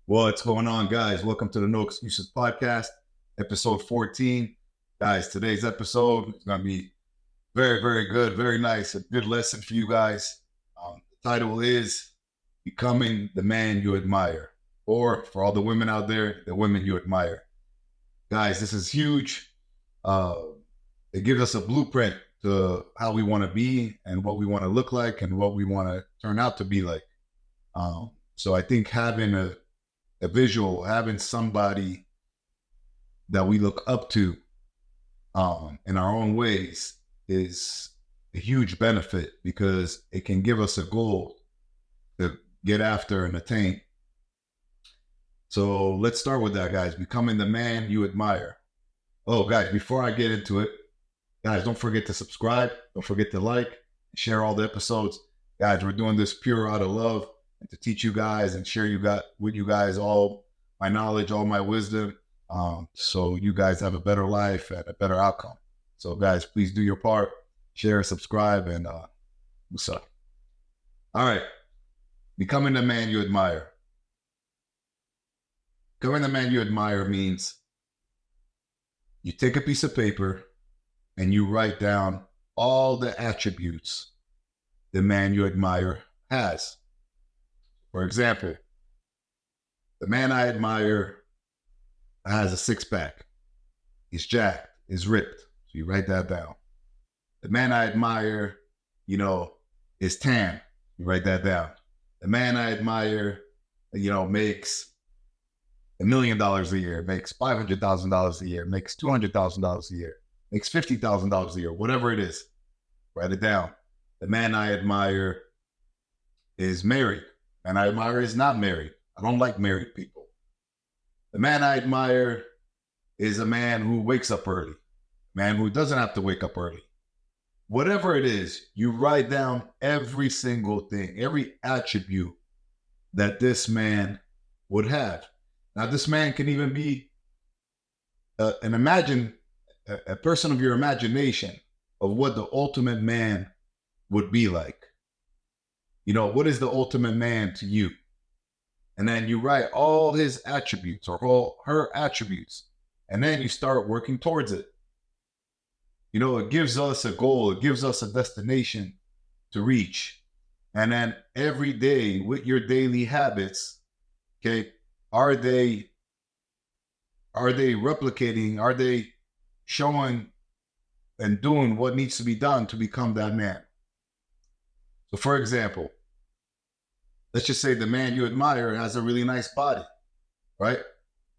What's going on, guys? Welcome to the No Excuses Podcast, episode 14. Guys, today's episode is going to be very, very good, very nice, a good lesson for you guys. The title is Becoming the Man You Admire, or for all the women out there, the women you admire. Guys, this is huge. It gives us a blueprint to how we want to be and what we want to look like and what we want to turn out to be like. So I think having a visual, having somebody that we look up to in our own ways is a huge benefit because it can give us a goal to get after and attain. So let's start with that, guys. Becoming the man you admire. Oh, guys, before I get into it, guys, don't forget to subscribe. Don't forget to like, share all the episodes. Guys, we're doing this pure out of love and to teach you guys and share with you guys all my knowledge, all my wisdom, so you guys have a better life and a better outcome. So, guys, please do your part. Share, subscribe, and what's up? All right. Becoming the man you admire. Becoming the man you admire means you take a piece of paper and you write down all the attributes the man you admire has. For example, the man I admire has a six-pack. He's jacked, he's ripped. So you write that down. The man I admire, is tan. You write that down. The man I admire, makes $1 million a year, makes $500,000 a year, makes $200,000 a year, makes $50,000 a year, whatever it is. Write it down. The man I admire is married. The man I admire is not married. I don't like married people. The man I admire is a man who wakes up early, a man who doesn't have to wake up early. Whatever it is, you write down every single thing, every attribute that this man would have. Now, this man can even be a person of your imagination of what the ultimate man would be like. What is the ultimate man to you? And then you write all his attributes or all her attributes, and then you start working towards it. It gives us a goal. It gives us a destination to reach. And then every day with your daily habits, okay, are they replicating? Are they showing and doing what needs to be done to become that man? So for example, let's just say the man you admire has a really nice body, right?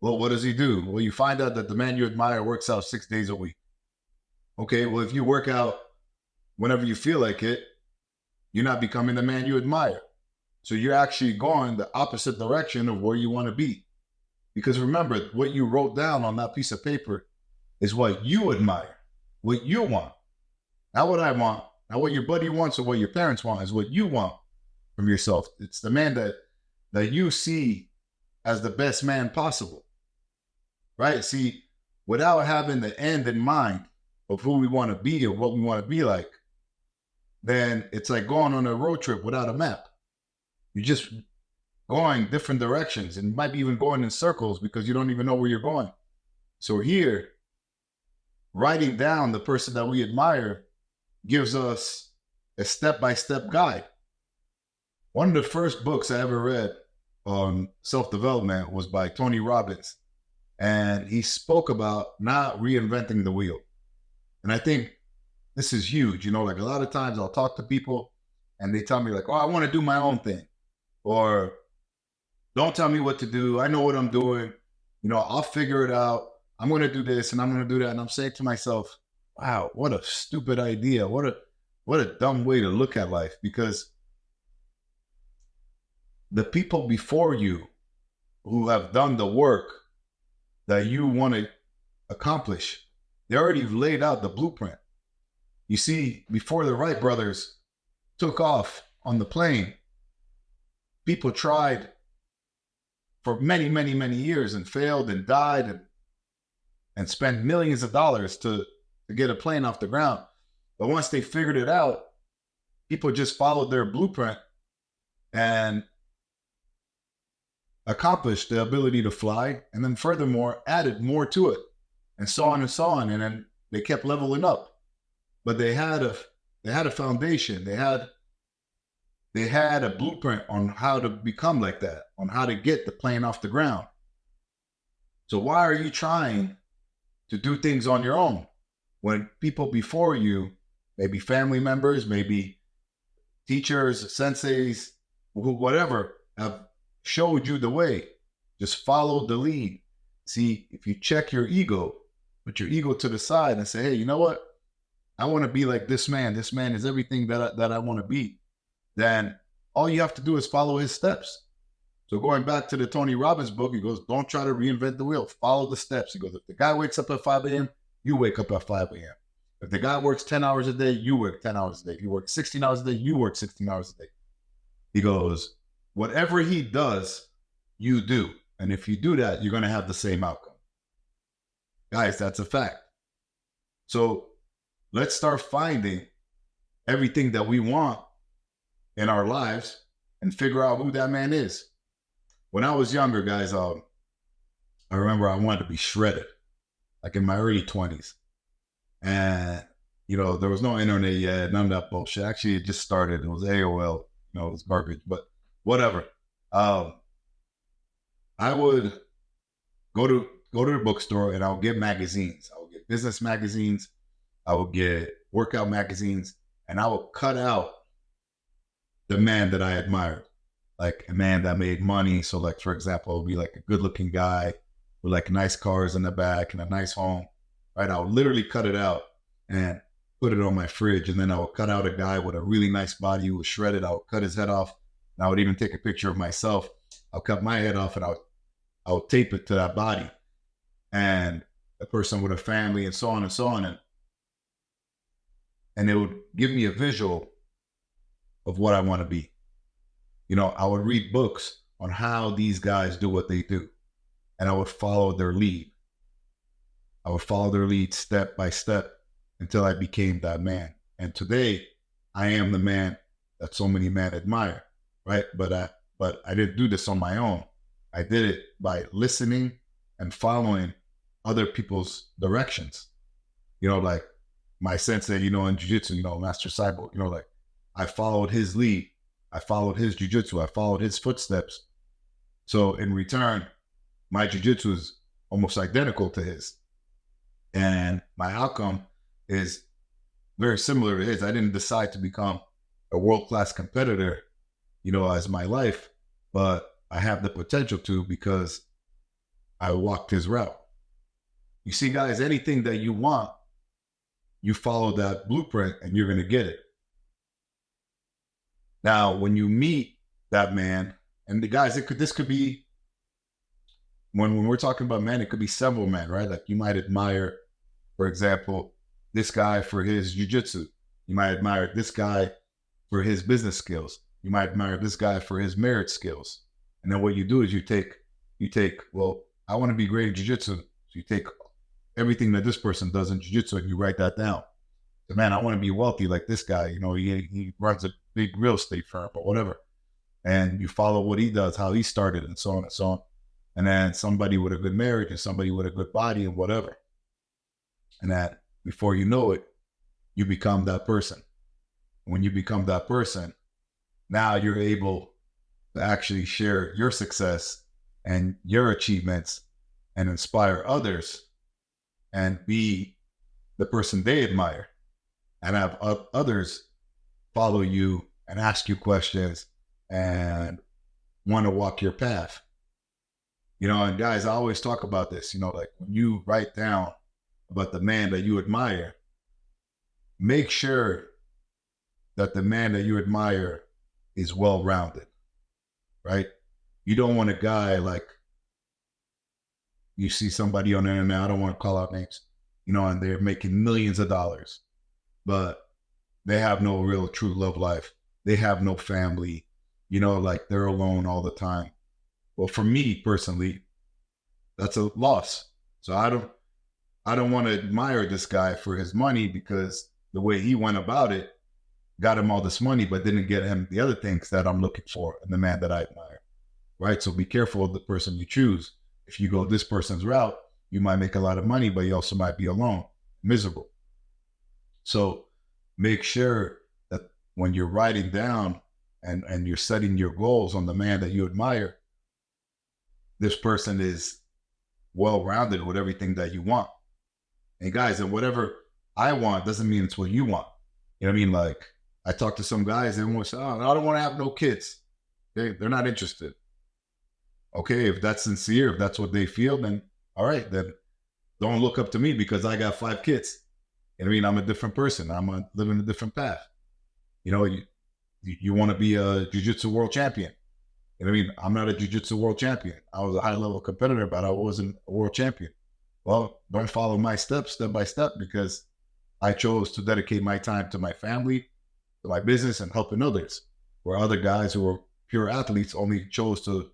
Well, what does he do? Well, you find out that the man you admire works out 6 days a week. Okay, well, if you work out whenever you feel like it, you're not becoming the man you admire. So you're actually going the opposite direction of where you want to be. Because remember, what you wrote down on that piece of paper is what you admire, what you want. Not what I want, not what your buddy wants or what your parents want, is what you want from yourself. It's the man that you see as the best man possible, right? See, without having the end in mind of who we want to be or what we want to be like, then it's like going on a road trip without a map. You're just going different directions and might be even going in circles because you don't even know where you're going. So here, writing down the person that we admire gives us a step-by-step guide. One of the first books I ever read on self-development was by Tony Robbins. And he spoke about not reinventing the wheel. And I think this is huge. Like a lot of times I'll talk to people and they tell me like, oh, I want to do my own thing. Or don't tell me what to do. I know what I'm doing. I'll figure it out. I'm going to do this and I'm going to do that. And I'm saying to myself, wow, what a stupid idea. What a dumb way to look at life. Because the people before you who have done the work that you want to accomplish, they already laid out the blueprint. You see, before the Wright brothers took off on the plane, people tried for many, many, many years and failed and died and spent millions of dollars to get a plane off the ground. But once they figured it out, people just followed their blueprint and accomplished the ability to fly, and then furthermore added more to it, and so on and so on. And then they kept leveling up. But they had a foundation. They had a blueprint on how to become like that, on how to get the plane off the ground. So why are you trying to do things on your own when people before you, maybe family members, maybe teachers, senseis, whatever, have showed you the way? Just follow the lead. See, if you check your ego, put your ego to the side and say, hey, you know what? I want to be like this man. This man is everything that I want to be. Then all you have to do is follow his steps. So going back to the Tony Robbins book, he goes, don't try to reinvent the wheel. Follow the steps. He goes, if the guy wakes up at 5 a.m., you wake up at 5 a.m. If the guy works 10 hours a day, you work 10 hours a day. If you work 16 hours a day, you work 16 hours a day. He goes, whatever he does, you do. And if you do that, you're going to have the same outcome. Guys, that's a fact. So let's start finding everything that we want in our lives and figure out who that man is. When I was younger, guys, I remember I wanted to be shredded, like in my early 20s. And, there was no internet yet, none of that bullshit. Actually, it just started. It was AOL, it was garbage, but whatever. I would go to the bookstore and I would get magazines. I would get business magazines. I would get workout magazines, and I would cut out the man that I admired, like a man that made money. So like, for example, it would be like a good looking guy with like nice cars in the back and a nice home, right? I would literally cut it out and put it on my fridge. And then I would cut out a guy with a really nice body who was shredded. I would cut his head off. And I would even take a picture of myself. I'll cut my head off and I would tape it to that body, and a person with a family and so on and so on. And it would give me a visual of what I want to be. I would read books on how these guys do what they do, and I would follow their lead. I would follow their lead step by step until I became that man. And today, I am the man that so many men admire, right? But I didn't do this on my own. I did it by listening and following other people's directions. Like my sensei, in jiu-jitsu, Master Cyborg, like I followed his lead. I followed his jiu-jitsu. I followed his footsteps. So in return, my jiu-jitsu is almost identical to his. And my outcome is very similar to his. I didn't decide to become a world-class competitor, as my life, but I have the potential to because I walked his route. You see, guys, anything that you want, you follow that blueprint and you're going to get it. Now, when you meet that man, and the guys, this could be, when we're talking about men, it could be several men, right? Like you might admire, for example, this guy for his jiu-jitsu. You might admire this guy for his business skills. You might admire this guy for his marriage skills. And then what you do is you take, well, I want to be great in jiu-jitsu. So you take everything that this person does in jiu-jitsu and you write that down. So, man, I want to be wealthy like this guy. He runs a big real estate firm or whatever. And you follow what he does, how he started, and so on and so on. And then somebody with a good marriage and somebody with a good body and whatever. And that before you know it, you become that person. When you become that person, now you're able to actually share your success and your achievements and inspire others and be the person they admire, and have others follow you and ask you questions and want to walk your path. And guys, I always talk about this, like when you write down about the man that you admire, make sure that the man that you admire is well-rounded, right? You don't want a guy like you see somebody on the internet, I don't want to call out names, and they're making millions of dollars, but they have no real true love life. They have no family, like they're alone all the time. Well, for me personally, that's a loss. So I don't want to admire this guy for his money, because the way he went about it got him all this money, but didn't get him the other things that I'm looking for in the man that I admire. right? So be careful of the person you choose. If you go this person's route, you might make a lot of money, but you also might be alone, miserable. So make sure that when you're writing down and you're setting your goals on the man that you admire, this person is well-rounded with everything that you want. And guys, and whatever I want doesn't mean it's what you want. You know what I mean? Like, I talk to some guys, and everyone says, oh, I don't want to have no kids. They're not interested. Okay, if that's sincere, if that's what they feel, then all right, then don't look up to me because I got 5 kids. You know what I mean? I'm a different person. I'm living a different path. You know, you want to be a jiu-jitsu world champion. You know what I mean? I'm not a jiu-jitsu world champion. I was a high-level competitor, but I wasn't a world champion. Well, don't follow my steps step by step because I chose to dedicate my time to my family, to my business, and helping others. Where other guys who were pure athletes only chose to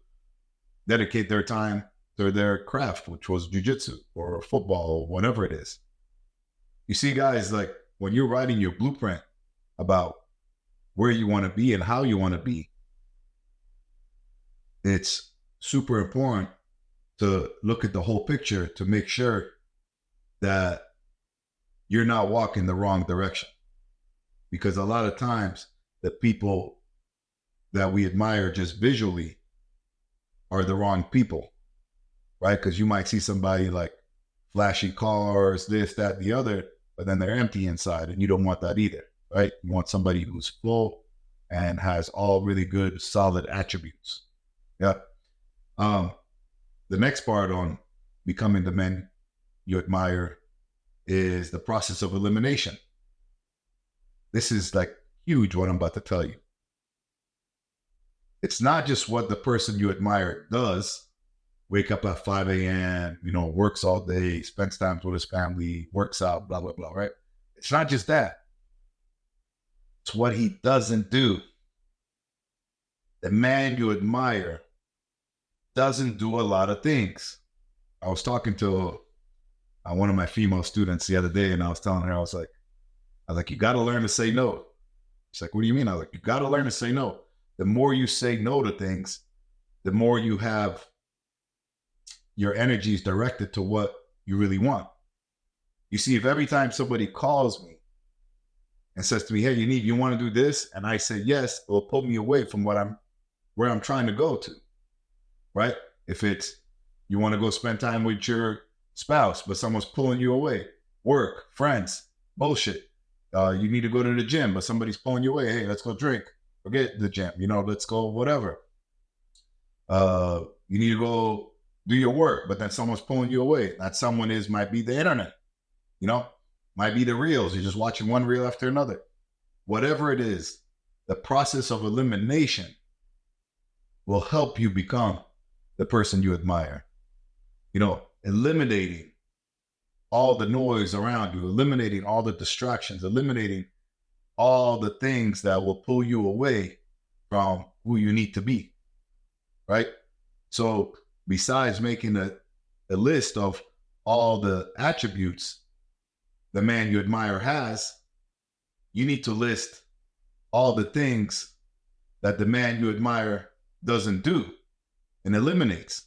dedicate their time to their craft, which was jiu-jitsu or football or whatever it is. You see, guys, like when you're writing your blueprint about where you want to be and how you want to be, it's super important to look at the whole picture to make sure that you're not walking the wrong direction. Because a lot of times the people that we admire just visually are the wrong people, right? Because you might see somebody like flashy cars, this, that, the other, but then they're empty inside, and you don't want that either, right? You want somebody who's full and has all really good, solid attributes. Yeah. The next part on becoming the men you admire is the process of elimination. This is like huge, what I'm about to tell you. It's not just what the person you admire does, wake up at 5 a.m., works all day, spends time with his family, works out, blah, blah, blah, right? It's not just that. It's what he doesn't do. The man you admire doesn't do a lot of things. I was talking to one of my female students the other day, and I was telling her, I was like, you got to learn to say no. She's like, what do you mean? I was like, you got to learn to say no. The more you say no to things, the more you have your energies directed to what you really want. You see, if every time somebody calls me and says to me, hey, Yaniv, you want to do this? And I say yes, it will pull me away from where I'm trying to go to, right? If it's, you want to go spend time with your spouse, but someone's pulling you away, work, friends, bullshit. You need to go to the gym, but somebody's pulling you away. Hey, let's go drink. Forget the gym, let's go whatever. You need to go do your work, but then someone's pulling you away. That someone might be the internet, might be the reels. You're just watching one reel after another. Whatever it is, the process of elimination will help you become the person you admire. Eliminating all the noise around you, eliminating all the distractions, eliminating all the things that will pull you away from who you need to be, right? So besides making a list of all the attributes the man you admire has, you need to list all the things that the man you admire doesn't do and eliminates.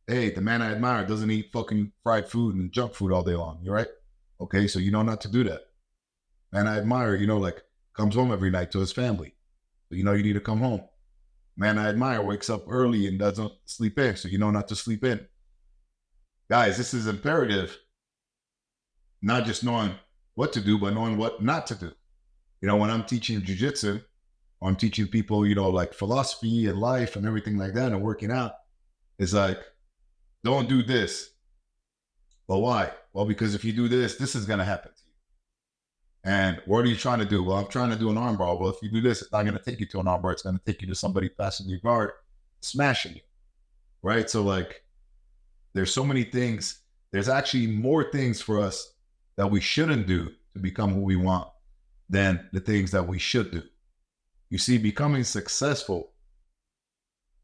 Hey, the man I admire doesn't eat fucking fried food and junk food all day long. You're right. Okay, so you know not to do that. Man I admire, comes home every night to his family. So you need to come home. Man I admire wakes up early and doesn't sleep in, so you know not to sleep in. Guys, this is imperative. Not just knowing what to do, but knowing what not to do. When I'm teaching jiu-jitsu, or I'm teaching people, like philosophy and life and everything like that and working out, it's like, don't do this. But why? Well, because if you do this, this is going to happen to you. And what are you trying to do? Well, I'm trying to do an armbar. Well, if you do this, it's not going to take you to an armbar. It's going to take you to somebody passing your guard, smashing you, right? So like, there's so many things. There's actually more things for us that we shouldn't do to become who we want than the things that we should do. You see, becoming successful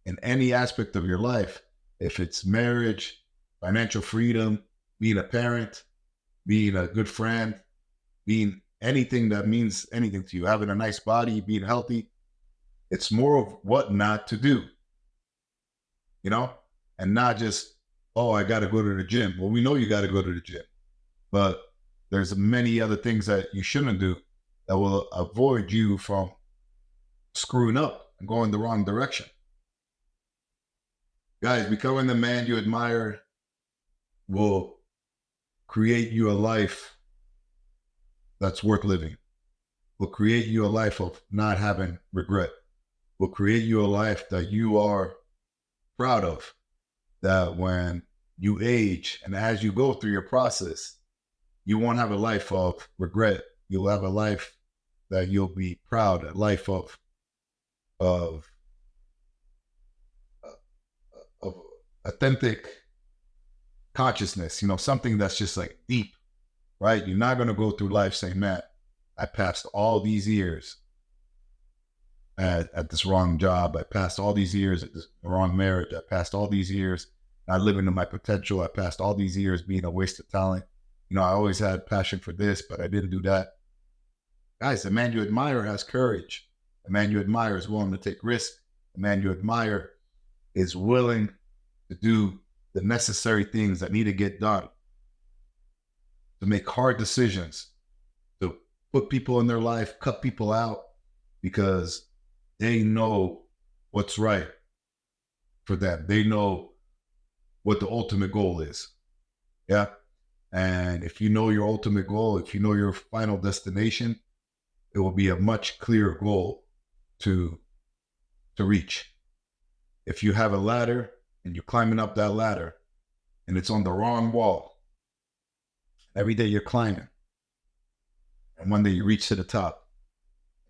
in any aspect of your life, if it's marriage, financial freedom, being a parent, being a good friend, being anything that means anything to you, having a nice body, being healthy, it's more of what not to do. and not just, oh, I got to go to the gym. Well, we know you got to go to the gym, but there's many other things that you shouldn't do that will avoid you from screwing up and going the wrong direction. Guys, becoming the man you admire will create you a life that's worth living, will create you a life of not having regret, will create you a life that you are proud of, that when you age and as you go through your process, you won't have a life of regret. You'll have a life that you'll be proud, a life of authentic consciousness, something that's just like deep, right? You're not going to go through life saying, man, I passed all these years at this wrong job. I passed all these years at this wrong marriage. I passed all these years not living to my potential. I passed all these years being a waste of talent. I always had passion for this, but I didn't do that. Guys, the man you admire has courage. The man you admire is willing to take risks. The man you admire is willing to do the necessary things that need to get done, to make hard decisions, to put people in their life, cut people out, because they know what's right for them. They know what the ultimate goal is. Yeah. And if you know your ultimate goal, if you know your final destination, it will be a much clearer goal to reach. If you have a ladder and you're climbing up that ladder and it's on the wrong wall, every day you're climbing, and one day you reach to the top,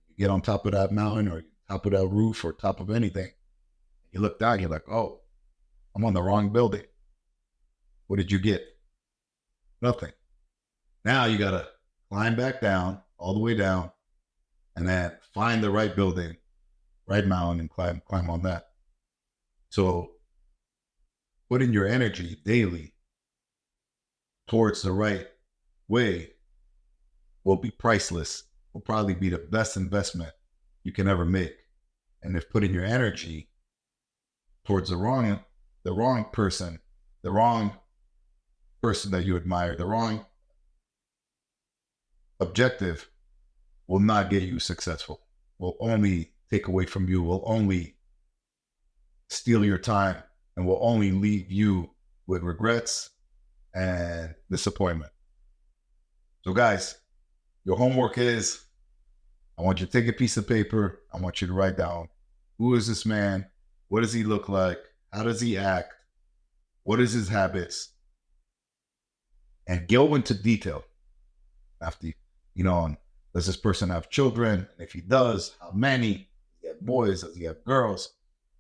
you get on top of that mountain or top of that roof or top of anything, you look down, you're like, oh, I'm on the wrong building. What did you get? Nothing. Now you got to climb back down, all the way down, and then find the right building, right mountain, and climb on that. So put in your energy daily towards the right way will be priceless, will probably be the best investment you can ever make. And if putting your energy towards the wrong person, the wrong person that you admire, the wrong objective will not get you successful, will only take away from you, will only steal your time, and will only leave you with regrets and disappointment. So guys, your homework is, I want you to take a piece of paper. I want you to write down, who is this man? What does he look like? How does he act? What is his habits? And go into detail. After, does this person have children? And if he does, how many? Does he have boys? Does he have girls?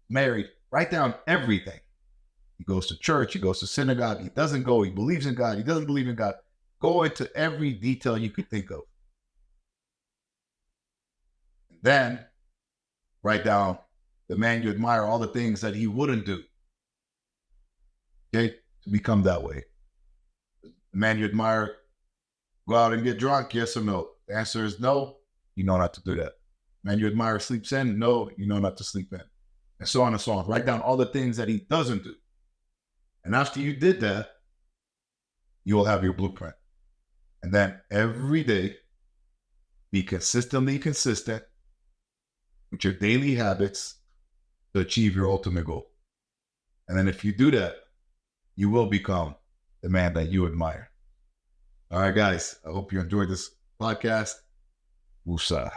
Married? Write down everything. He goes to church. He goes to synagogue. He doesn't go. He believes in God. He doesn't believe in God. Go into every detail you could think of. And then write down the man you admire, all the things that he wouldn't do. Okay? To become that way. The man you admire, go out and get drunk, yes or no? The answer is no, you know not to do that. Man you admire sleeps in, no, you know not to sleep in. And so on and so on. Write down all the things that he doesn't do. And after you did that, you will have your blueprint. And then every day, be consistently consistent with your daily habits to achieve your ultimate goal. And then if you do that, you will become the man that you admire. All right, guys, I hope you enjoyed this podcast. Woosah.